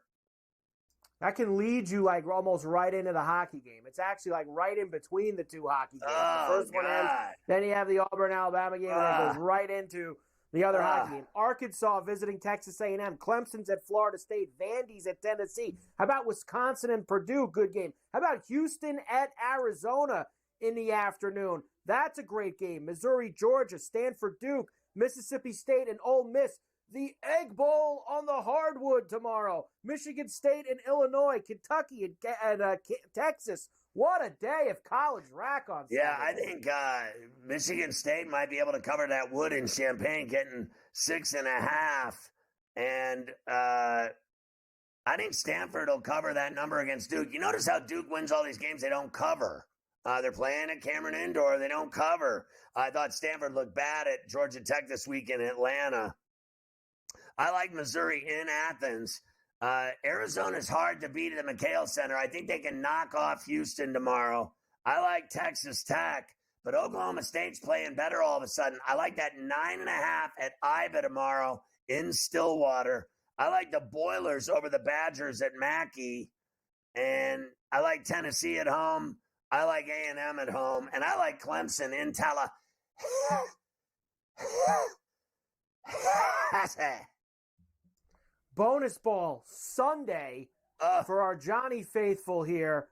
Speaker 11: That can lead you like almost right into the hockey game. It's actually like right in between the 2 hockey games. The first one ends, then you have the Auburn-Alabama game, and it goes right into the other hockey game. Arkansas visiting Texas A&M. Clemson's at Florida State. Vandy's at Tennessee. How about Wisconsin and Purdue? Good game. How about Houston at Arizona in the afternoon? That's a great game. Missouri, Georgia, Stanford, Duke, Mississippi State, and Ole Miss. The Egg Bowl on the hardwood tomorrow. Michigan State and Illinois, Kentucky and Texas. What a day of college rack on Saturday.
Speaker 1: Yeah, I think Michigan State might be able to cover that wood in Champaign, getting 6.5. And I think Stanford will cover that number against Duke. You notice how Duke wins all these games they don't cover. They're playing at Cameron Indoor. They don't cover. I thought Stanford looked bad at Georgia Tech this week in Atlanta. I like Missouri in Athens. Arizona's hard to beat at the McHale Center. I think they can knock off Houston tomorrow. I like Texas Tech, but Oklahoma State's playing better all of a sudden. I like that 9.5 at Iba tomorrow in Stillwater. I like the Boilers over the Badgers at Mackey, and I like Tennessee at home. I like A&M at home, and I like Clemson in Tallahassee.
Speaker 11: Bonus ball Sunday for our Johnny faithful here.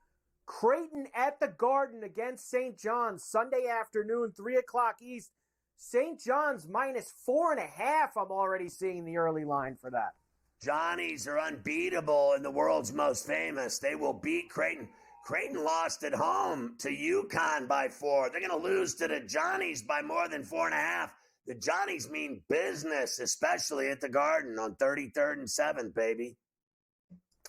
Speaker 11: Creighton at the Garden against St. John's Sunday afternoon, 3 o'clock East. St. John's minus 4.5. I'm already seeing the early line for that.
Speaker 1: Johnnies are unbeatable and the world's most famous. They will beat Creighton. Creighton lost at home to UConn by 4. They're going to lose to the Johnnies by more than 4.5. The Johnnies mean business, especially at the Garden on 33rd and 7th, baby.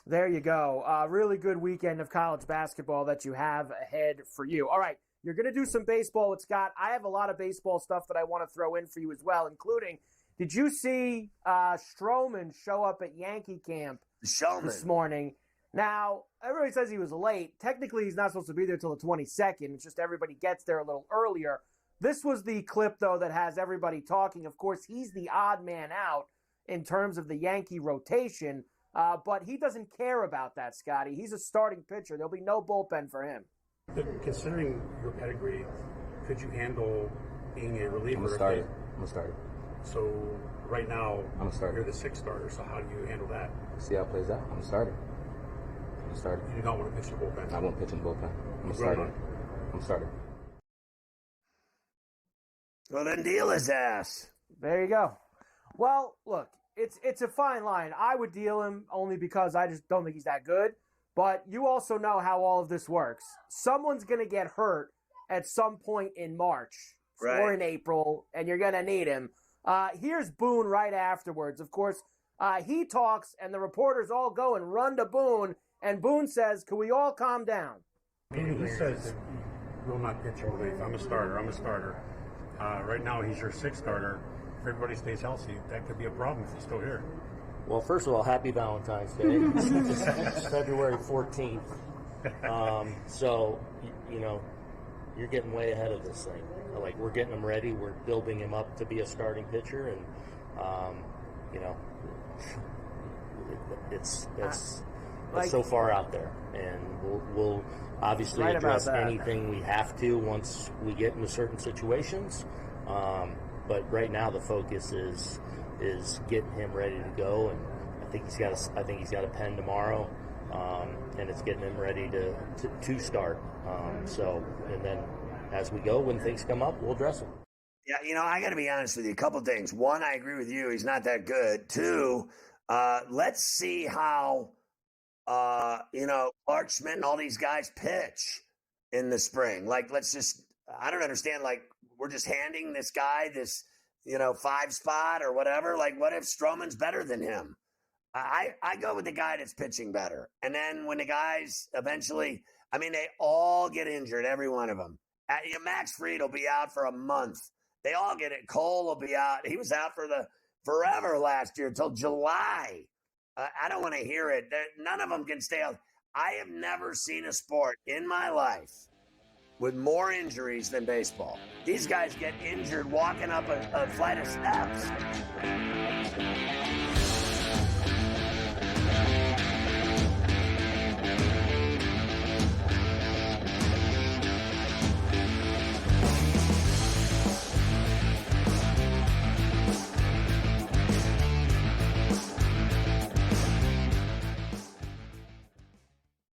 Speaker 11: There you go. Really good weekend of college basketball that you have ahead for you. All right, you're going to do some baseball with Scott. I have a lot of baseball stuff that I want to throw in for you as well, including, did you see Stroman show up at Yankee camp this morning? Now, everybody says he was late. Technically, he's not supposed to be there until the 22nd. It's just everybody gets there a little earlier. This was the clip, though, that has everybody talking. Of course, he's the odd man out in terms of the Yankee rotation, but he doesn't care about that, Scotty. He's a starting pitcher. There'll be no bullpen for him.
Speaker 12: Considering your pedigree, could you handle being a reliever?
Speaker 13: I'm a starter.
Speaker 12: So right now,
Speaker 13: I'm a starter.
Speaker 12: You're the 6th starter, so how do you handle that?
Speaker 13: See how it plays out. I'm a starter.
Speaker 12: You do not want to pitch in the bullpen?
Speaker 13: I won't pitch in the bullpen. I'm a starter.
Speaker 1: Well, then deal his ass.
Speaker 11: There you go. Well, look, it's a fine line. I would deal him only because I just don't think he's that good. But you also know how all of this works. Someone's going to get hurt at some point in March or in April, and you're going to need him. Here's Boone right afterwards. Of course, he talks, and the reporters all go and run to Boone, and Boone says, can we all calm down?
Speaker 12: He says, will not pitch in relief. I'm a starter. Right now, he's your 6th starter. If everybody stays healthy, that could be a problem if he's still here.
Speaker 14: Well, first of all, happy Valentine's Day. It's February 14th. So, you know, you're getting way ahead of this thing. Like, we're getting him ready. We're building him up to be a starting pitcher. And, you know, it's so far out there. And we'll obviously address anything we have to once we get into certain situations. But right now the focus is getting him ready to go, and I think he's got a pen tomorrow, and it's getting him ready to start. And then as we go, when things come up, we'll address them.
Speaker 1: Yeah, you know, I got to be honest with you. A couple things. One, I agree with you. He's not that good. Two, let's see how Clark Schmidt and all these guys pitch in the spring. Like, I don't understand. Like, we're just handing this guy this, 5 spot or whatever. Like, what if Stroman's better than him? I go with the guy that's pitching better. And then when the guys eventually, they all get injured, every one of them. Max Fried will be out for a month. They all get it. Cole will be out. He was out for forever last year till July. I don't want to hear it. None of them can stay out. I have never seen a sport in my life with more injuries than baseball. These guys get injured walking up a flight of steps.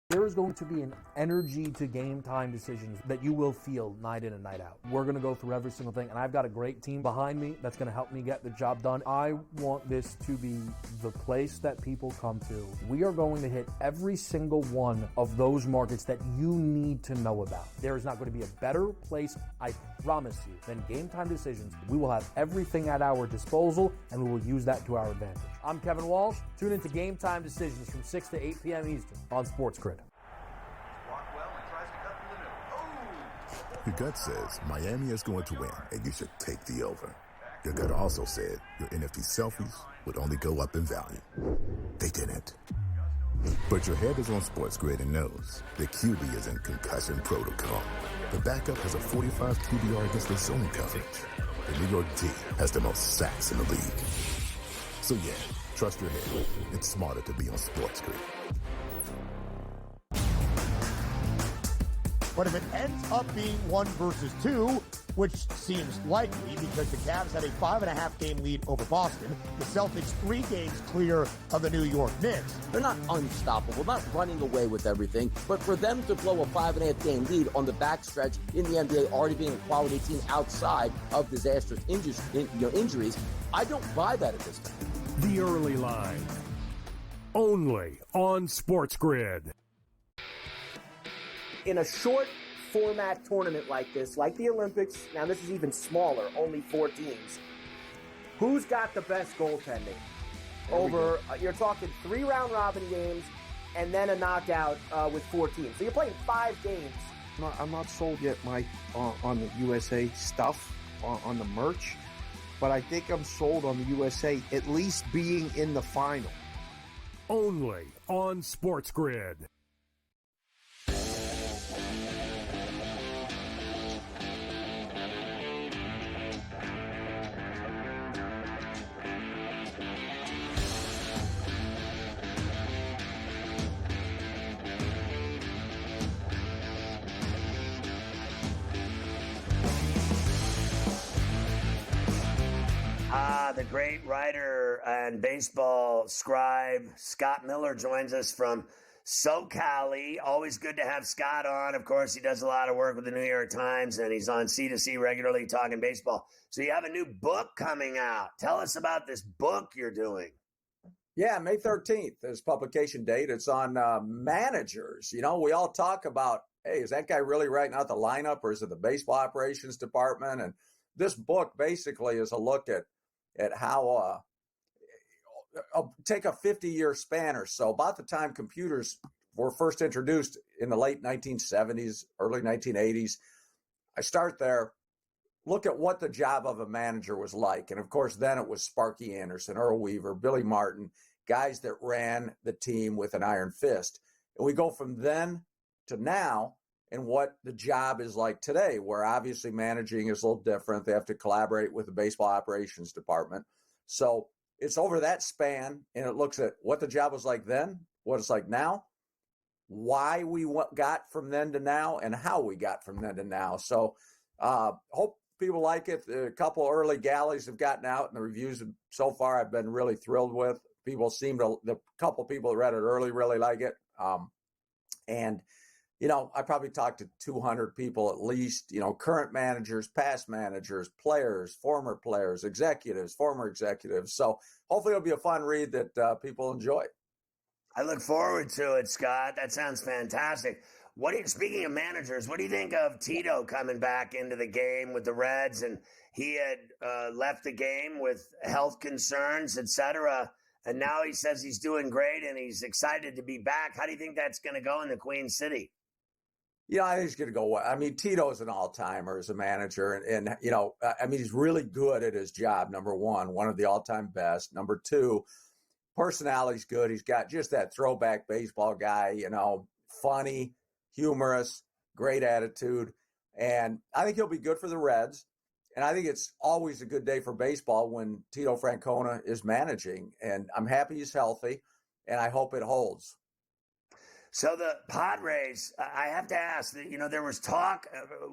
Speaker 4: There is going to be an energy to game time decisions that you will feel night in and night out. We're going to go through every single thing, and I've got a great team behind me that's going to help me get the job done. I want this to be the place that people come to. We are going to hit every single one of those markets that you need to know about. There is not going to be a better place, I promise you, than Game Time Decisions. We will have everything at our disposal, and we will use that to our advantage. I'm Kevin Walsh. Tune into Game Time Decisions from 6 to 8 p.m. Eastern on SportsGrid.
Speaker 5: Your gut says Miami is going to win, and you should take the over. Your gut also said your NFT selfies would only go up in value. They didn't. But your head is on SportsGrid and knows the QB is in concussion protocol. The backup has a 45 QBR against the zone coverage. The New York D has the most sacks in the league. So yeah, trust your head. It's smarter to be on SportsGrid.
Speaker 6: But if it ends up being 1 versus 2, which seems likely because the Cavs had a 5.5 game lead over Boston, the Celtics 3 games clear of the New York Knicks.
Speaker 7: They're not unstoppable, not running away with everything, but for them to blow a 5.5 game lead on the backstretch in the NBA, already being a quality team outside of disastrous injuries, I don't buy that at this time.
Speaker 10: The Early Line, only on SportsGrid.
Speaker 11: In a short format tournament like this, like the Olympics, now this is even smaller, only 4 teams, who's got the best goaltending? Over, you're talking 3 round robin games and then a knockout with 4 teams. So you're playing 5 games.
Speaker 15: I'm not sold yet, Mike, on the USA stuff, on the merch, but I think I'm sold on the USA at least being in the final.
Speaker 10: Only on SportsGrid.
Speaker 1: The great writer and baseball scribe Scott Miller joins us from SoCal. Always good to have Scott on. Of course, he does a lot of work with the New York Times, and he's on C2C regularly talking baseball. So you have a new book coming out. Tell us about this book you're doing.
Speaker 16: Yeah, May 13th is publication date. It's on managers. You know, we all talk about, hey, is that guy really writing out the lineup, or is it the baseball operations department? And this book basically is a look at how take a 50-year span or so, about the time computers were first introduced in the late 1970s, early 1980s. I start there, look at what the job of a manager was like. And of course, then it was Sparky Anderson, Earl Weaver, Billy Martin, guys that ran the team with an iron fist. And we go from then to now and what the job is like today, where obviously managing is a little different. They have to collaborate with the baseball operations department. So it's over that span, and it looks at what the job was like then, what it's like now, why we got from then to now, and how we got from then to now. So hope people like it. A couple early galleys have gotten out, and the reviews so far I've been really thrilled with. The couple people that read it early really like it. And you know, I probably talked to 200 people at least, you know, current managers, past managers, players, former players, executives, former executives. So hopefully it'll be a fun read that people enjoy.
Speaker 1: I look forward to it, Scott. That sounds fantastic. Speaking of managers, what do you think of Tito coming back into the game with the Reds? And he had left the game with health concerns, et cetera. and now he says he's doing great and he's excited to be back. How do you think that's going to go in the Queen City?
Speaker 16: Yeah, I think he's going to go. I mean, Tito's an all-timer as a manager. And, he's really good at his job, number one of the all-time best. Number two, personality's good. He's got just that throwback baseball guy, funny, humorous, great attitude. And I think he'll be good for the Reds. And I think it's always a good day for baseball when Tito Francona is managing. And I'm happy he's healthy, and I hope it holds.
Speaker 1: So the Padres, I have to ask, there was talk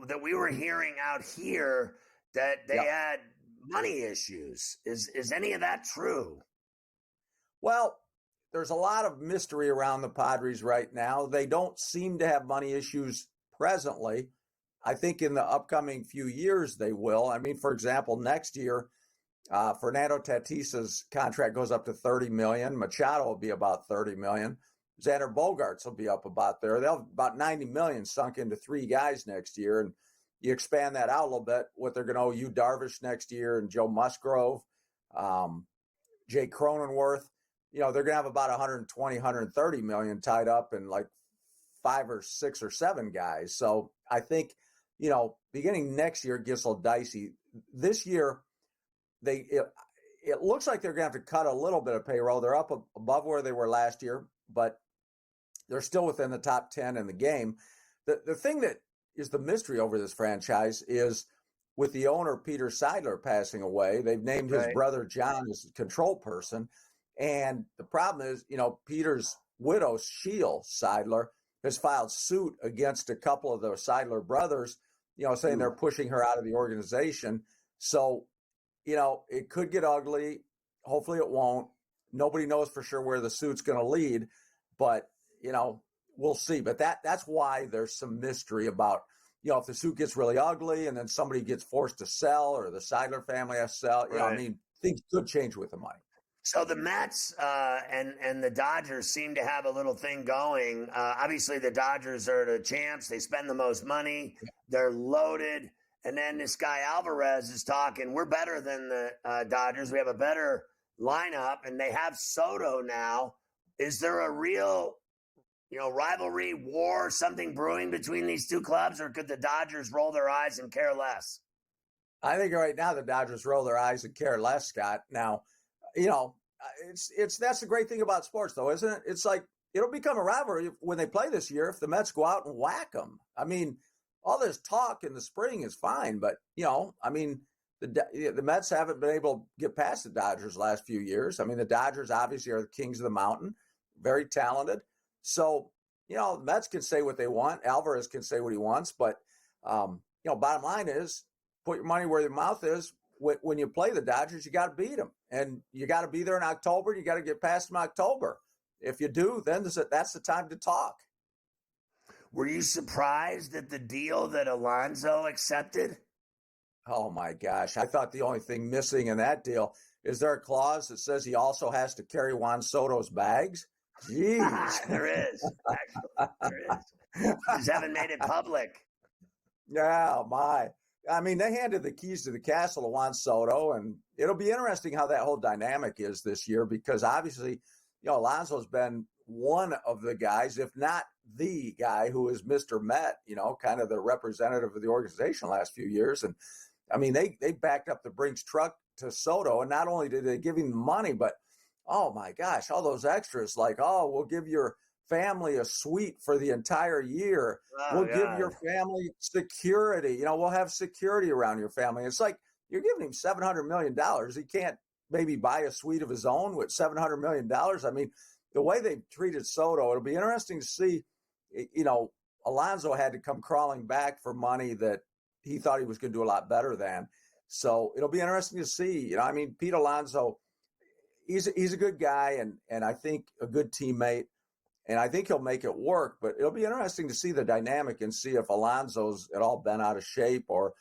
Speaker 1: that we were hearing out here that they had money issues. Is any of that true?
Speaker 16: Well, there's a lot of mystery around the Padres right now. They don't seem to have money issues presently. I think in the upcoming few years they will. I mean, for example, next year, Fernando Tatis's contract goes up to $30 million. Machado will be about $30 million. Xander Bogaerts will be up about there. They'll have about $90 million sunk into three guys next year. And you expand that out a little bit, what they're going to owe Yu Darvish next year and Joe Musgrove, Jake Cronenworth. They're going to have about 120, 130 million tied up in like 5 or 6 or 7 guys. So I think, beginning next year, it gets a little dicey. This year, it looks like they're going to have to cut a little bit of payroll. They're up above where they were last year, but they're still within the top 10 in the game. The thing that is the mystery over this franchise is with the owner, Peter Seidler, passing away, they've named his brother John as control person. And the problem is, Peter's widow, Sheil Seidler, has filed suit against a couple of the Seidler brothers, saying they're pushing her out of the organization. So, it could get ugly. Hopefully it won't. Nobody knows for sure where the suit's going to lead, but, we'll see. But that's why there's some mystery about, if the suit gets really ugly and then somebody gets forced to sell or the Seidler family has to sell, things could change with the money.
Speaker 1: So the Mets and the Dodgers seem to have a little thing going. Obviously, the Dodgers are the champs. They spend the most money. They're loaded. And then this guy Alvarez is talking, we're better than the Dodgers. We have a better lineup, and they have Soto now. Is there a real, rivalry, war, something brewing between these two clubs, or could the Dodgers roll their eyes and care less?
Speaker 16: I think right now the Dodgers roll their eyes and care less, Scott. Now, that's the great thing about sports, though, isn't it? It's like it'll become a rivalry when they play this year if the Mets go out and whack them. I mean, all this talk in the spring is fine, but the Mets haven't been able to get past the Dodgers the last few years. I mean, the Dodgers obviously are the kings of the mountain, very talented. So, the Mets can say what they want. Alvarez can say what he wants, but bottom line is put your money where your mouth is. When you play the Dodgers, you got to beat them. And you got to be there in October. You got to get past them in October. If you do, then that's the time to talk.
Speaker 1: Were you surprised at the deal that Alonso accepted?
Speaker 16: Oh, my gosh. I thought the only thing missing in that deal is there a clause that says he also has to carry Juan Soto's bags? Jeez.
Speaker 1: There is. Actually, there is. Just haven't made it public.
Speaker 16: Yeah, my. I mean, they handed the keys to the castle to Juan Soto, and it'll be interesting how that whole dynamic is this year because obviously, Alonso's been one of the guys, if not the guy, who is Mr. Met, kind of the representative of the organization the last few years. And, I mean, they backed up the Brinks truck to Soto, and not only did they give him money, but, oh, my gosh, all those extras like, we'll give your family a suite for the entire year. We'll give your family security. We'll have security around your family. It's like you're giving him $700 million. He can't maybe buy a suite of his own with $700 million. I mean, the way they've treated Soto, it'll be interesting to see, Alonso had to come crawling back for money that he thought he was going to do a lot better than. So it'll be interesting to see. Pete Alonso, he's a good guy and I think a good teammate. And I think he'll make it work, but it'll be interesting to see the dynamic and see if Alonso's at all bent out of shape or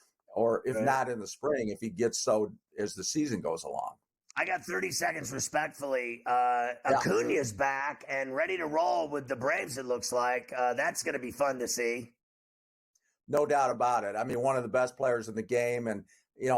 Speaker 16: if not in the spring, if he gets so as the season goes along.
Speaker 1: I got 30 seconds respectfully. Acuna's back and ready to roll with the Braves, it looks like. That's going to be fun to see.
Speaker 16: No doubt about it. I mean, one of the best players in the game. And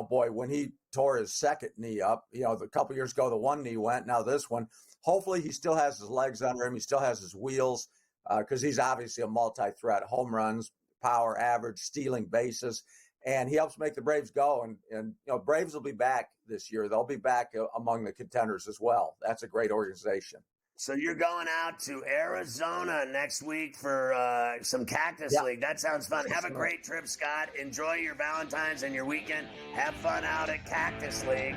Speaker 16: boy, when he tore his second knee up, a couple years ago, the one knee went, now this one, hopefully he still has his legs under him. He still has his wheels because he's obviously a multi-threat, home runs, power, average, stealing bases, and he helps make the Braves go. And Braves will be back this year. They'll be back among the contenders as well. That's a great organization.
Speaker 1: So you're going out to Arizona next week for some Cactus League. That sounds fun. Have a great trip, Scott. Enjoy your Valentine's and your weekend. Have fun out at Cactus League.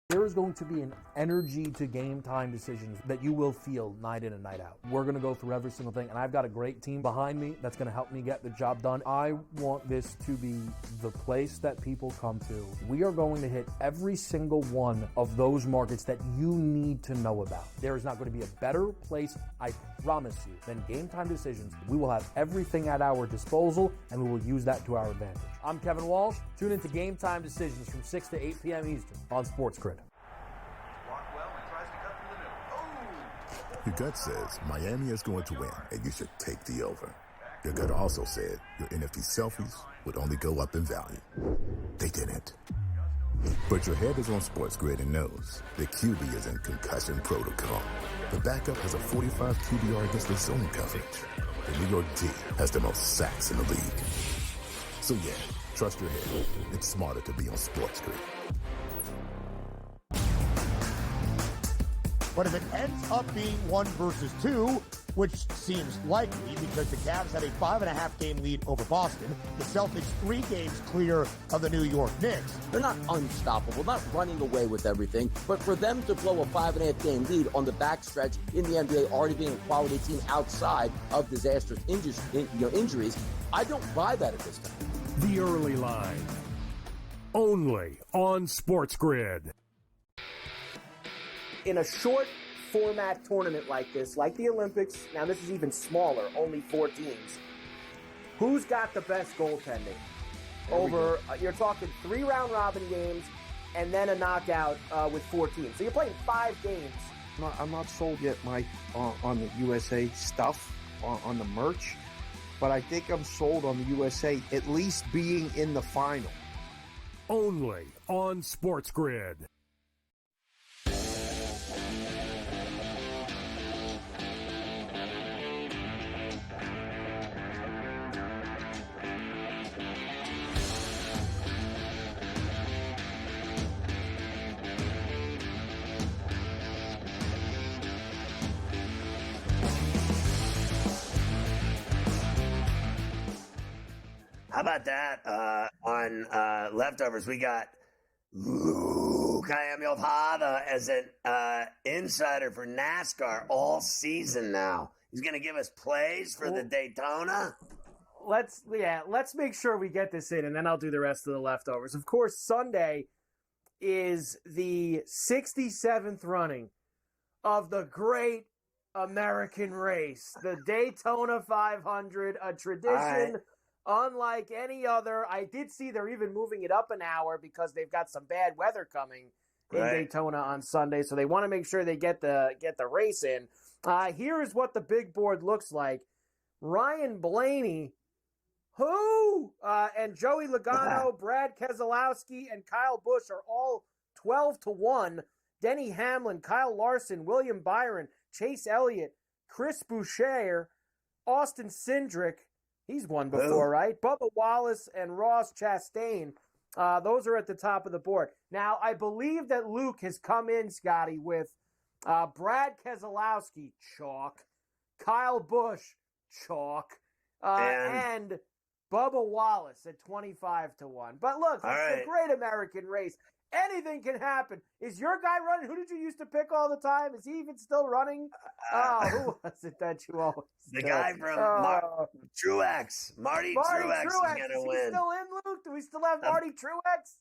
Speaker 4: There is going to be an energy to game time decisions that you will feel night in and night out. We're going to go through every single thing, and I've got a great team behind me that's going to help me get the job done. I want this to be the place that people come to. We are going to hit every single one of those markets that you need to know about. There is not going to be a better place, I promise you, than Game Time Decisions. We will have everything at our disposal, and we will use that to our advantage. I'm Kevin Walsh. Tune into Game Time Decisions from 6 to 8 p.m. Eastern on SportsGrid.
Speaker 5: Your gut says Miami is going to win, and you should take the over. Your gut also said your NFT selfies would only go up in value. They didn't. But your head is on SportsGrid and knows the QB is in concussion protocol. The backup has a 45 QBR against the zone coverage. The New York D has the most sacks in the league. So yeah, trust your head. It's smarter to be on SportsGrid.
Speaker 6: But if it ends up being 1 versus 2, which seems likely because the Cavs had a 5.5 game lead over Boston, the Celtics 3 games clear of the New York Knicks.
Speaker 7: They're not unstoppable, not running away with everything, but for them to blow a 5.5 game lead on the backstretch in the NBA, already being a quality team outside of disastrous injuries, I don't buy that at this time.
Speaker 10: The Early Line, only on SportsGrid.
Speaker 11: In a short format tournament like this, like the Olympics, now this is even smaller, only 4 teams. Who's got the best goaltending? You're talking 3 round robin games and then a knockout with 4 teams. So you're playing 5 games.
Speaker 15: I'm not sold yet, Mike, on the USA stuff, on the merch, but I think I'm sold on the USA at least being in the final.
Speaker 10: Only on SportsGrid.
Speaker 1: How about that? On leftovers, we got Luke Iamiopada as an insider for NASCAR all season now. He's going to give us plays for the Daytona.
Speaker 11: Let's make sure we get this in, and then I'll do the rest of the leftovers. Of course, Sunday is the 67th running of the great American race, the Daytona 500, a tradition unlike any other. I did see they're even moving it up an hour because they've got some bad weather coming in Daytona on Sunday, so they want to make sure they get the race in. Here is what the big board looks like. Ryan Blaney, and Joey Logano, Brad Keselowski, and Kyle Busch are all 12-1. Denny Hamlin, Kyle Larson, William Byron, Chase Elliott, Chris Boucher, Austin Cindric, he's won before, right? Bubba Wallace and Ross Chastain. Those are at the top of the board. Now, I believe that Luke has come in, Scotty, with Brad Keselowski, chalk, Kyle Busch, chalk, and Bubba Wallace at 25-1. But look, it's a great American race. Anything can happen. Is your guy running? Who did you used to pick all the time? Is he even still running? Who was it that you always
Speaker 1: The guy from Truex. Marty Truex is going to win.
Speaker 11: Is he still in, Luke? Do we still have Marty Truex?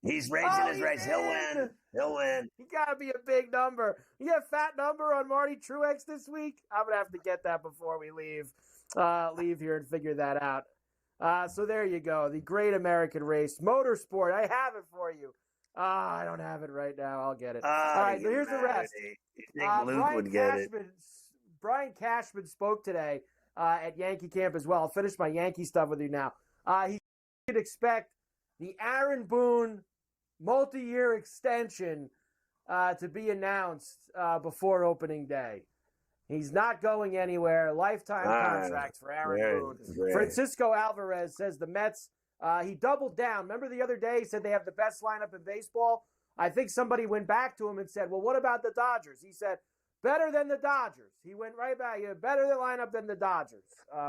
Speaker 1: He's raising his race. He'll win. He'll win.
Speaker 11: He got to be a big number. You got a fat number on Marty Truex this week? I'm going to have to get that before we leave here and figure that out. So there you go. The Great American Race. Motorsport. I have it for you. I don't have it right now. I'll get it. All right, so here's the rest.
Speaker 1: Luke would get it.
Speaker 11: Brian Cashman spoke today at Yankee camp as well. I'll finish my Yankee stuff with you now. He could expect the Aaron Boone multi-year extension to be announced before opening day. He's not going anywhere. Lifetime contract for Aaron Boone.
Speaker 1: Great.
Speaker 11: Francisco Alvarez says the Mets, he doubled down. Remember the other day he said they have the best lineup in baseball? I think somebody went back to him and said, well, what about the Dodgers? He said, better than the Dodgers. He went right back. Better lineup than the Dodgers.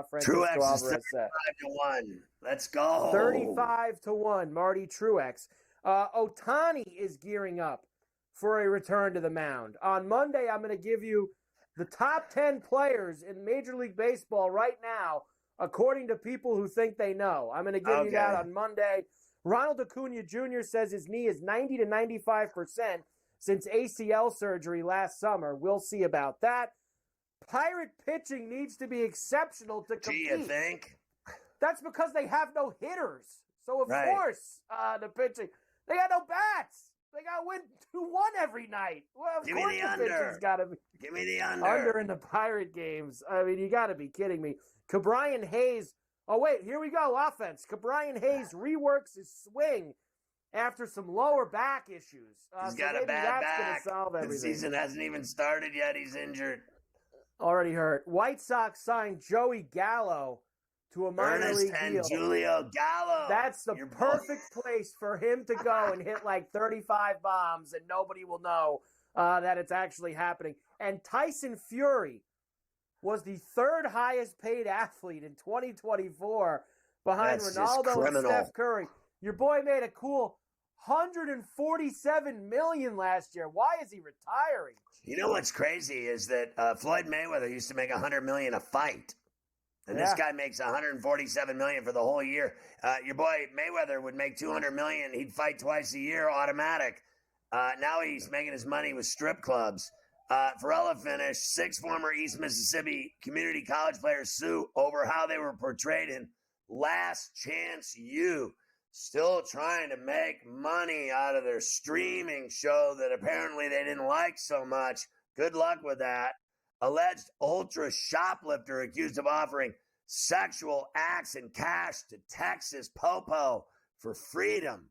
Speaker 11: Francisco
Speaker 1: Truex is
Speaker 11: Alvarez
Speaker 1: 35-1. Let's go.
Speaker 11: 35-1, Marty Truex. Ohtani is gearing up for a return to the mound. On Monday, I'm going to give you the top 10 players in Major League Baseball right now, according to people who think they know. I'm going to give you that on Monday. Ronald Acuna Jr. says his knee is 90 to 95% since ACL surgery last summer. We'll see about that. Pirate pitching needs to be exceptional to compete.
Speaker 1: Do you think?
Speaker 11: That's because they have no hitters. So, of course, the pitching. They got no bats. They got to win 2-1 every night. Well, of course the pitching's got to be.
Speaker 1: Give me the under.
Speaker 11: Under in the Pirate games. I mean, you got to be kidding me. Cabrian Hayes. Oh, wait, here we go. Offense. Cabrian Hayes reworks his swing after some lower back issues.
Speaker 1: He's got a bad back.
Speaker 11: Solve everything.
Speaker 1: The season hasn't even started yet. He's injured.
Speaker 11: Already hurt. White Sox signed Joey Gallo to a minor league deal.
Speaker 1: Julio Gallo.
Speaker 11: That's the perfect place for him to go and hit like 35 bombs, and nobody will know that it's actually happening. And Tyson Fury was the third highest paid athlete in 2024 behind Ronaldo and Steph Curry. Your boy made a cool $147 million last year. Why is he retiring?
Speaker 1: You know what's crazy is that Floyd Mayweather used to make $100 million a fight. And this guy makes $147 million for the whole year. Your boy Mayweather would make $200 million. He'd fight twice a year, automatic. Now he's making his money with strip clubs. Ferrall finished 6 former East Mississippi community college players sue over how they were portrayed in Last Chance U. Still trying to make money out of their streaming show that apparently they didn't like so much. Good luck with that. Alleged ultra shoplifter accused of offering sexual acts and cash to Texas Popo for freedom.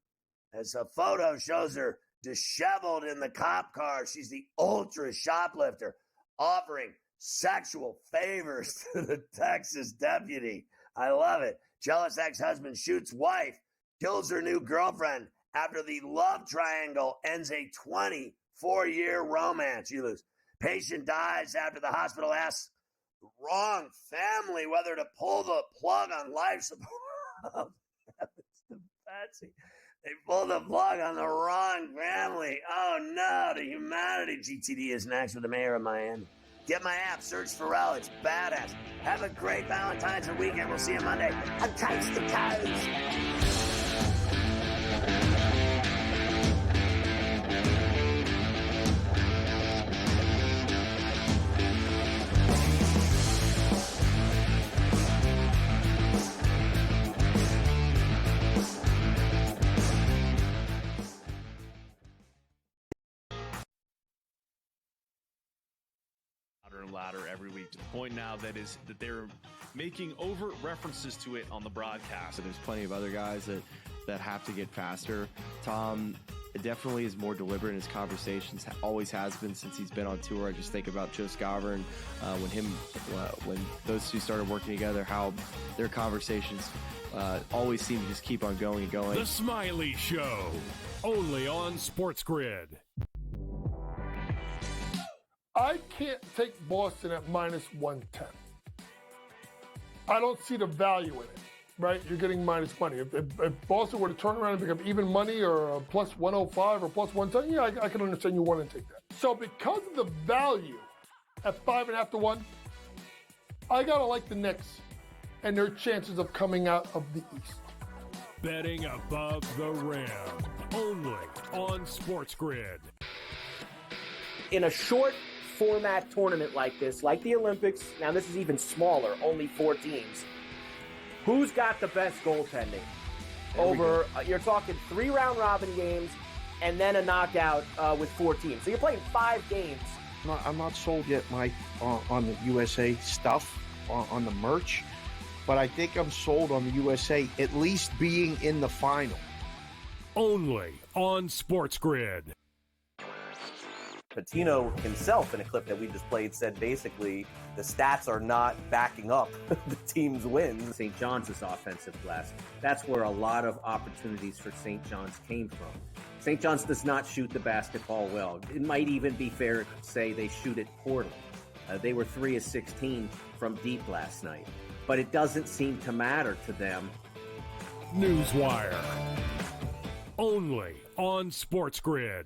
Speaker 1: As a photo shows her disheveled in the cop car, she's the ultra shoplifter offering sexual favors to the Texas deputy. I love it. Jealous ex-husband shoots wife, kills her new girlfriend after the love triangle ends a 24-year romance. You lose. Patient dies after the hospital asks the wrong family whether to pull the plug on life support. They pulled the plug on the wrong family. Oh, no, the humanity. GTD is next with the mayor of Miami. Get my app. Search Ferrall. It's badass. Have a great Valentine's and weekend. We'll see you Monday. I'm Tights to Toes.
Speaker 17: Louder every week, to the point now that they're making overt references to it on the broadcast.
Speaker 18: So there's plenty of other guys that have to get faster. Tom definitely is more deliberate in his conversations, always has been since he's been on tour. I just think about Joe Scavern, when those two started working together, how their conversations always seem to just keep on going and going.
Speaker 10: The Smiley Show, only on SportsGrid.
Speaker 19: I can't take Boston at minus 110. I don't see the value in it, right? You're getting minus money. If Boston were to turn around and become even money or a plus 105 or plus 110, yeah, I can understand you want to take that. So because of the value at 5.5 to 1, I got to like the Knicks and their chances of coming out of the East.
Speaker 10: Betting above the rim. Only on SportsGrid.
Speaker 11: In a short format tournament like this, like the Olympics, now this is even smaller, only 4 teams, who's got the best goaltending? Over, you're talking 3 round robin games and then a knockout with 4 teams. So you're playing 5 games.
Speaker 15: I'm not sold yet, Mike, on the USA stuff, on the merch, but I think I'm sold on the USA at least being in the final.
Speaker 10: Only on SportsGrid.
Speaker 20: Patino himself, in a clip that we just played, said basically the stats are not backing up the team's wins.
Speaker 21: St. John's is offensive glass. That's where a lot of opportunities for St. John's came from. St. John's does not shoot the basketball well. It might even be fair to say they shoot it poorly. They were 3 of 16 from deep last night, but it doesn't seem to matter to them.
Speaker 10: Newswire. Only on SportsGrid.